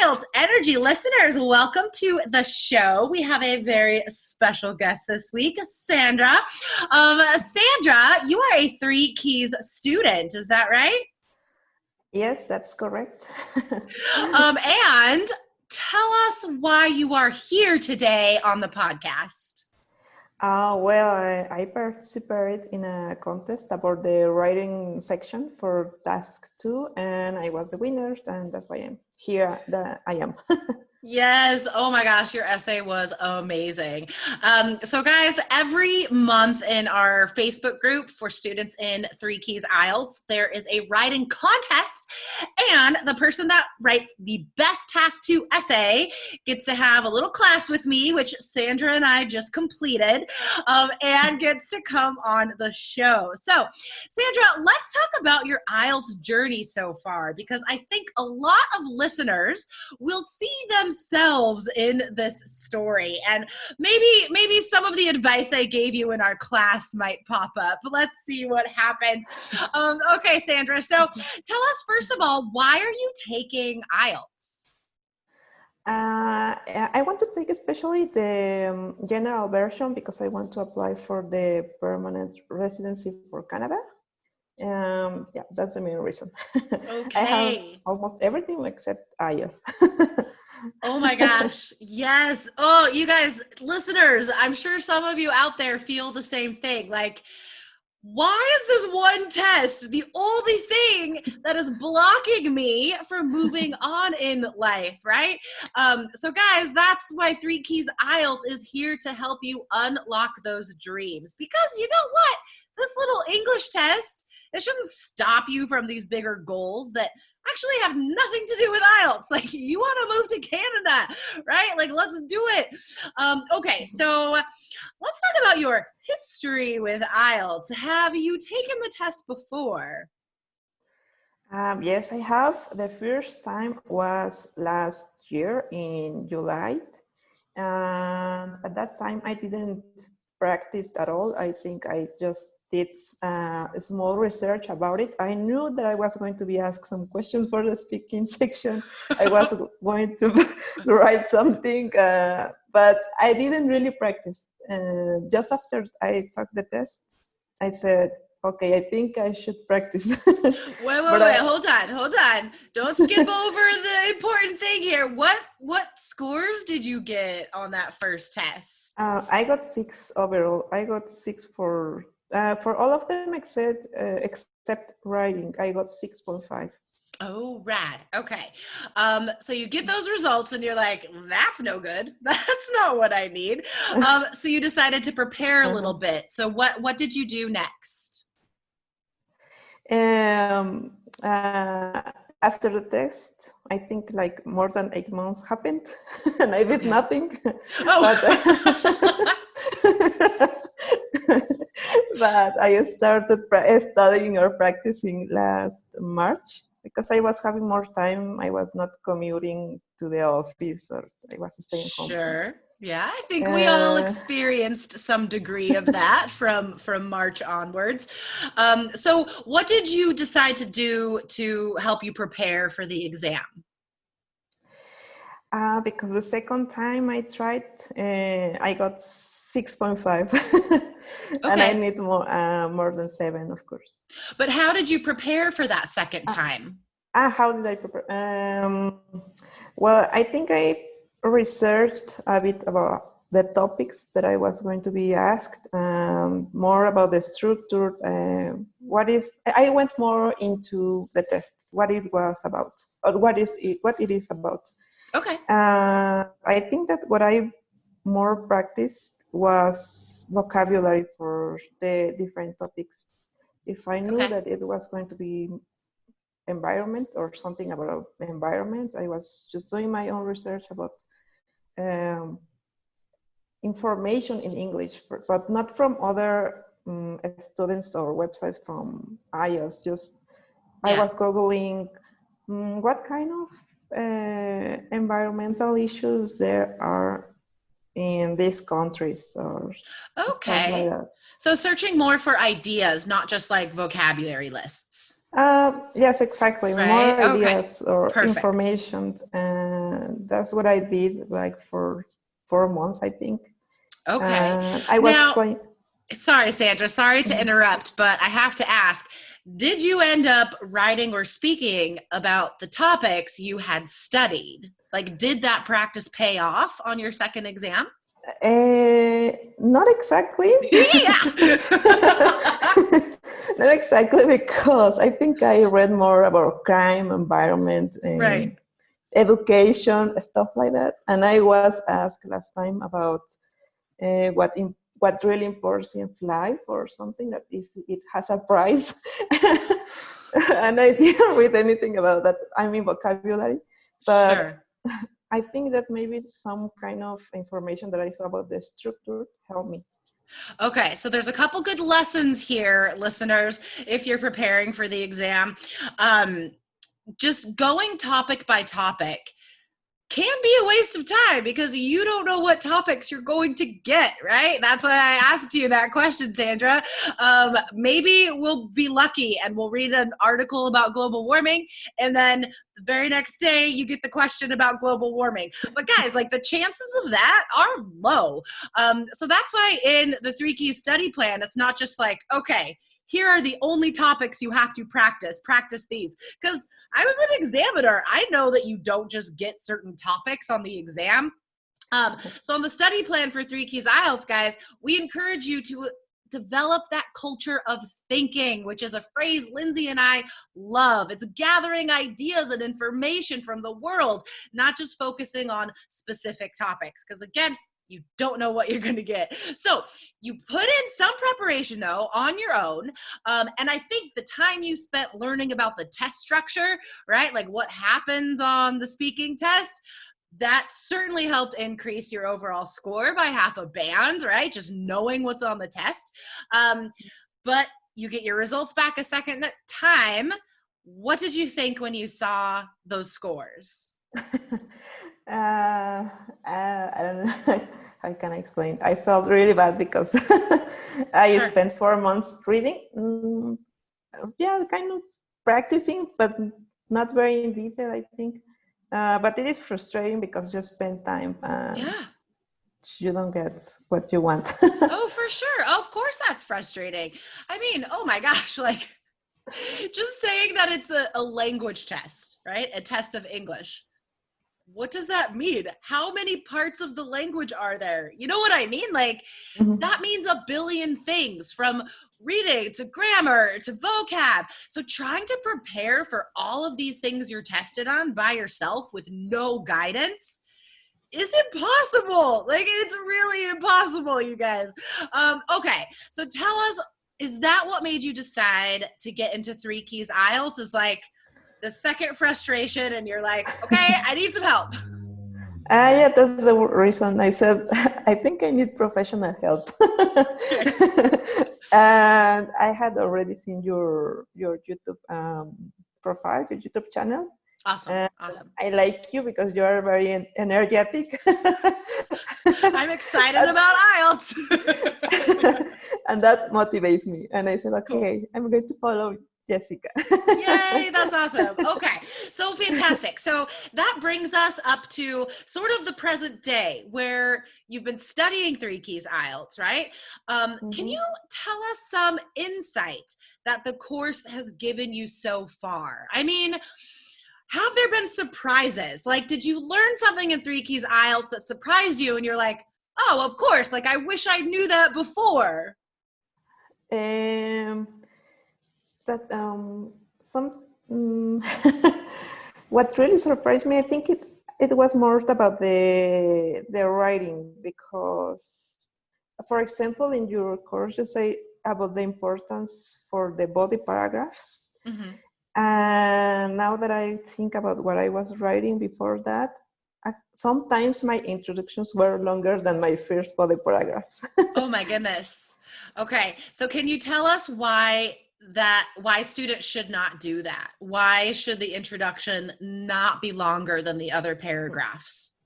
IELTS Energy listeners, welcome to the show. We have a very special guest this week, Sandra. Sandra, you are a 3 Keys student, is that right? Yes, that's correct. And tell us why you are here today on the podcast. I participated in a contest about the writing section for task 2, and I was the winner, and that's why I'm here. I am. Yes. Oh my gosh, your essay was amazing. So guys, every month in our Facebook group for students in 3 Keys IELTS, there is a writing contest, and the person that writes the best task 2 essay gets to have a little class with me, which Sandra and I just completed, and gets to come on the show. So Sandra, let's talk about your IELTS journey so far, because I think a lot of listeners will see themselves in this story, and maybe some of the advice I gave you in our class might pop up. Let's see what happens. Okay, Sandra, so tell us first of all, why are you taking IELTS? I want to take especially the general version because I want to apply for the permanent residency for Canada. Yeah, that's the main reason. Okay. I have almost everything except IELTS. Oh my gosh. Yes. Oh, you guys, listeners, I'm sure some of you out there feel the same thing. Like, why is this one test the only thing that is blocking me from moving on in life, right? So guys, that's why 3 Keys IELTS is here to help you unlock those dreams. Because you know what? This little English test, it shouldn't stop you from these bigger goals that actually have nothing to do with IELTS. Like, you want to move to Canada, right? Like, let's do it. Okay, so let's talk about your history with IELTS. Have you taken the test before? Yes, I have. The first time was last year in July. And at that time, I didn't practice at all. I think I just did a small research about it. I knew that I was going to be asked some questions for the speaking section. I was going to write something, but I didn't really practice. Just after I took the test, I said, okay, I think I should practice. Wait, hold on. Don't skip over the important thing here. What scores did you get on that first test? I got 6 overall. I got 6 for all of them except writing. I got 6.5. Oh, rad. Okay. So you get those results and you're like, that's no good. That's not what I need. So you decided to prepare a little bit. So what did you do next? After the test, I think like more than 8 months happened and I did nothing. Oh. But I started studying or practicing last March because I was having more time. I was not commuting to the office, or I was staying home. Sure. Yeah, I think we all experienced some degree of that from March onwards. So what did you decide to do to help you prepare for the exam? Because the second time I tried, I got 6.5. And I need more than 7, of course. But how did you prepare for that second time? How did I prepare? Well, I think I researched a bit about the topics that I was going to be asked, more about the structure. I went more into the test, what it was about, or what it is about. Okay. I think that what I more practiced was vocabulary for the different topics. If I knew that it was going to be environment or something about environment, I was just doing my own research about information in English, but not from other students or websites from IELTS. I was Googling what kind of environmental issues there are in these countries or stuff like that. So searching more for ideas, not just like vocabulary lists. Yes, exactly. More ideas or information and that's what I did like for 4 months, I think. Okay. I was Now, quite. sorry, Sandra, sorry to interrupt, but I have to ask, did you end up writing or speaking about the topics you had studied? Like, did that practice pay off on your second exam? Not exactly. Yeah. Not exactly, because I think I read more about crime, environment, and Right. education, stuff like that. And I was asked last time about what really imports in life, or something that if it has a price. And I didn't read anything about that. I mean, vocabulary, but Sure. I think that maybe some kind of information that I saw about the structure helped me. Okay, so there's a couple good lessons here, listeners, if you're preparing for the exam. Just going topic by topic can be a waste of time because you don't know what topics you're going to get, right? That's why I asked you that question, Sandra. Maybe we'll be lucky and we'll read an article about global warming, and then the very next day you get the question about global warming. But guys, like, the chances of that are low. So that's why in the 3 Keys study plan, it's not just like, okay, here are the only topics you have to practice these. Because I was an examiner. I know that you don't just get certain topics on the exam. So on the study plan for 3 Keys IELTS, guys, we encourage you to develop that culture of thinking, which is a phrase Lindsay and I love. It's gathering ideas and information from the world, not just focusing on specific topics. Because again, you don't know what you're going to get. So you put in some preparation, though, on your own. And I think the time you spent learning about the test structure, right, like what happens on the speaking test, that certainly helped increase your overall score by half a band, right? Just knowing what's on the test. But you get your results back a second time. What did you think when you saw those scores? I don't know. How can I explain? I felt really bad because I Sure. spent 4 months reading. Yeah, kind of practicing, but not very in detail, I think. But it is frustrating because you spend time and Yeah. you don't get what you want. Oh, for sure. Of course that's frustrating. I mean, oh my gosh, like, just saying that it's a language test, right? A test of English. What does that mean? How many parts of the language are there? You know what I mean? Like, that means a billion things, from reading to grammar to vocab. So trying to prepare for all of these things you're tested on by yourself with no guidance is impossible. Like, it's really impossible, you guys. Okay, so tell us, is that what made you decide to get into 3 Keys IELTS? Is like the second frustration and you're like, okay, I need some help. Yeah, that's the reason I said I think I need professional help. And I had already seen your YouTube profile, your YouTube channel. Awesome. Awesome. I like you because you are very energetic. I'm excited about IELTS. And that motivates me. And I said, Cool. okay, I'm going to follow Jessica. Yay, that's awesome. Okay, so fantastic. So that brings us up to sort of the present day where you've been studying 3 Keys IELTS, right? Can you tell us some insight that the course has given you so far? I mean, have there been surprises? Like, did you learn something in 3 Keys IELTS that surprised you and you're like, oh, of course, like, I wish I knew that before? That some what really surprised me, I think it was more about the writing, because, for example, in your course you say about the importance for the body paragraphs. And now that I think about what I was writing before that, sometimes my introductions were longer than my first body paragraphs. Oh my goodness. Okay, so can you tell us why students should not do that? Why should the introduction not be longer than the other paragraphs?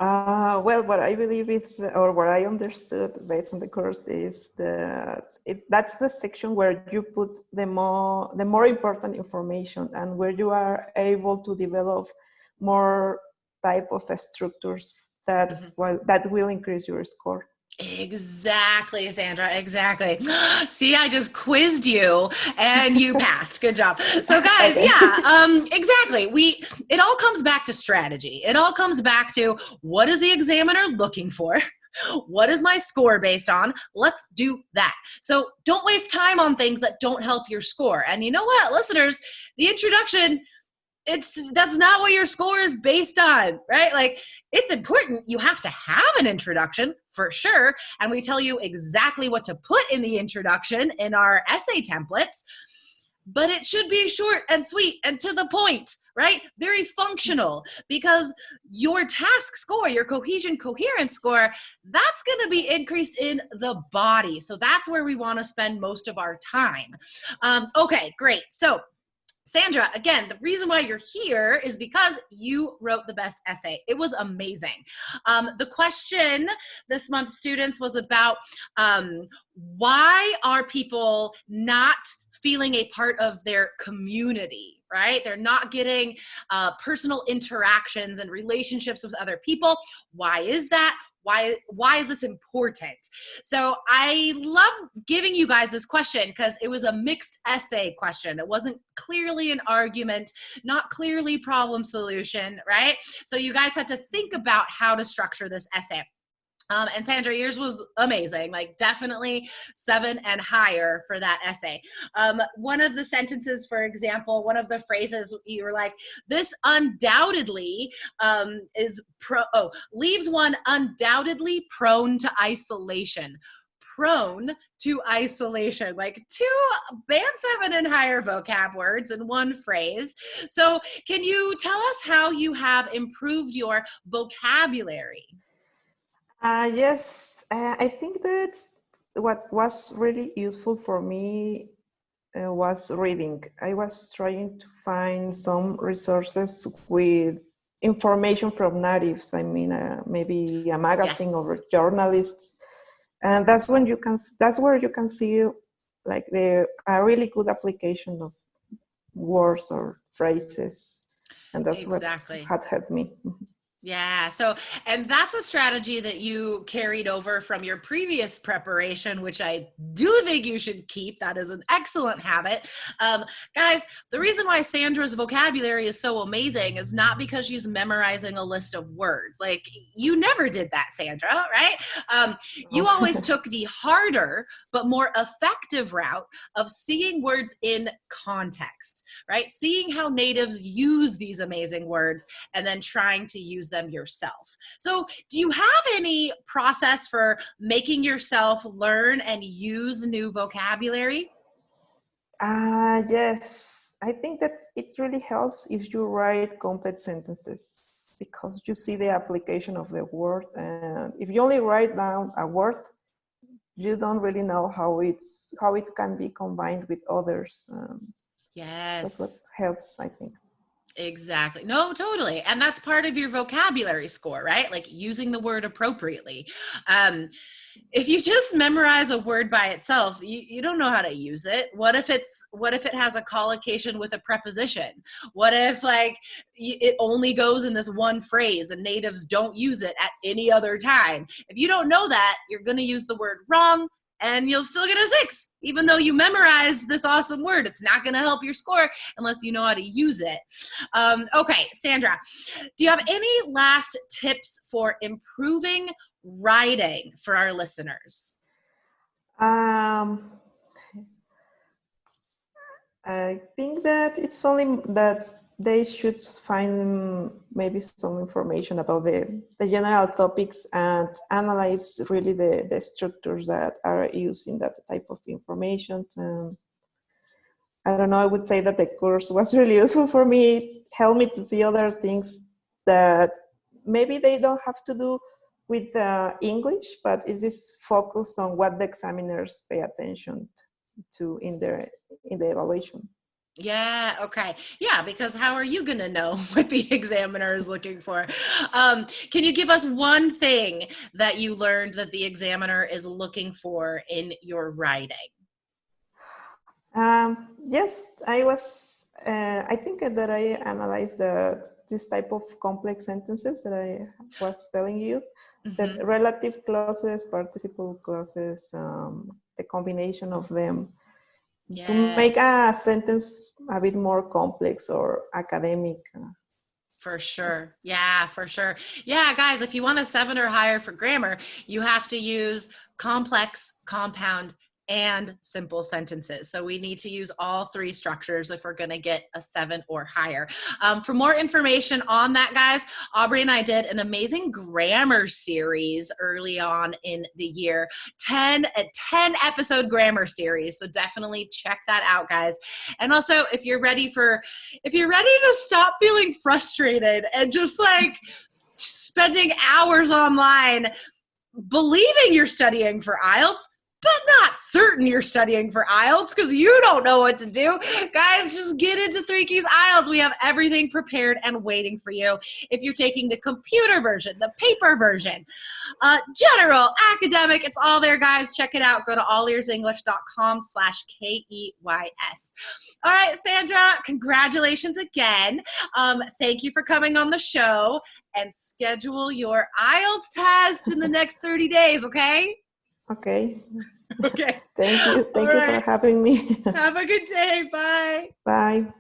Well, what I believe is, or what I understood based on the course, is that that's the section where you put the more important information, and where you are able to develop more type of structures that that will increase your score. Exactly, Sandra, exactly. See, I just quizzed you and you passed. Good job. So guys, Okay. exactly. It all comes back to strategy. It all comes back to, what is the examiner looking for? What is my score based on? Let's do that. So don't waste time on things that don't help your score. And you know what, listeners, the introduction, that's not what your score is based on, right? Like, it's important. You have to have an introduction for sure. And we tell you exactly what to put in the introduction in our essay templates, but it should be short and sweet and to the point, right? Very functional, because your task score, your cohesion coherence score, that's going to be increased in the body. So that's where we want to spend most of our time. Okay, great. So Sandra, again, the reason why you're here is because you wrote the best essay. It was amazing. The question this month, students, was about why are people not feeling a part of their community, right? They're not getting personal interactions and relationships with other people. Why is that? Why is this important? So I love giving you guys this question because it was a mixed essay question. It wasn't clearly an argument, not clearly problem solution, right? So you guys had to think about how to structure this essay. And Sandra, yours was amazing, like definitely 7 and higher for that essay. One of the sentences, for example, one of the phrases, you were like, this undoubtedly leaves one undoubtedly prone to isolation. Prone to isolation, like 2 band 7 and higher vocab words in one phrase. So can you tell us how you have improved your vocabulary? Yes, I think that what was really useful for me was reading. I was trying to find some resources with information from natives. I mean, maybe a magazine Yes. or journalists, and that's where you can see like a really good application of words or phrases, and that's what Exactly. had helped me. Yeah. So, and that's a strategy that you carried over from your previous preparation, which I do think you should keep. That is an excellent habit. Guys, the reason why Sandra's vocabulary is so amazing is not because she's memorizing a list of words. Like, you never did that, Sandra, right? You always took the harder but more effective route of seeing words in context, right? Seeing how natives use these amazing words and then trying to use them yourself. So do you have any process for making yourself learn and use new vocabulary? Yes, I think that it really helps if you write complete sentences because you see the application of the word. And if you only write down a word, you don't really know how it can be combined with others. That's what Yes. helps, I think. Exactly. No, totally. And that's part of your vocabulary score, right? Like using the word appropriately. If you just memorize a word by itself, you don't know how to use it. What if it has a collocation with a preposition? What if it only goes in this one phrase and natives don't use it at any other time? If you don't know that, you're going to use the word wrong and you'll still get a 6, even though you memorized this awesome word. It's not going to help your score unless you know how to use it. Okay, Sandra, do you have any last tips for improving writing for our listeners? Um, I think that it's only that they should find maybe some information about the general topics and analyze really the structures that are used in that type of information. I don't know, I would say that the course was really useful for me. It helped me to see other things that maybe they don't have to do with English, but it is focused on what the examiners pay attention to in the evaluation. Yeah, okay. Yeah, because how are you going to know what the examiner is looking for? Can you give us one thing that you learned that the examiner is looking for in your writing? Yes, I think that I analyzed this type of complex sentences that I was telling you, that relative clauses, participle clauses, the combination of them to make a sentence a bit more complex or academic. For sure. Yeah, for sure. Yeah, guys, if you want a 7 or higher for grammar, you have to use complex, compound, and simple sentences. So we need to use all three structures if we're going to get a 7 or higher. For more information on that, guys, Aubrey and I did an amazing grammar series early on in the year, a 10 episode grammar series. So definitely check that out, guys. And also, if you're ready to stop feeling frustrated and just like spending hours online believing you're studying for IELTS, but not certain you're studying for IELTS because you don't know what to do. Guys, just get into 3 Keys IELTS. We have everything prepared and waiting for you. If you're taking the computer version, the paper version, general, academic, it's all there, guys. Check it out. Go to allearsenglish.com/KEYS. All right, Sandra, congratulations again. Thank you for coming on the show, and schedule your IELTS test in the next 30 days, okay? Okay. Okay. Thank you. Thank you for having me. Have a good day. Bye. Bye.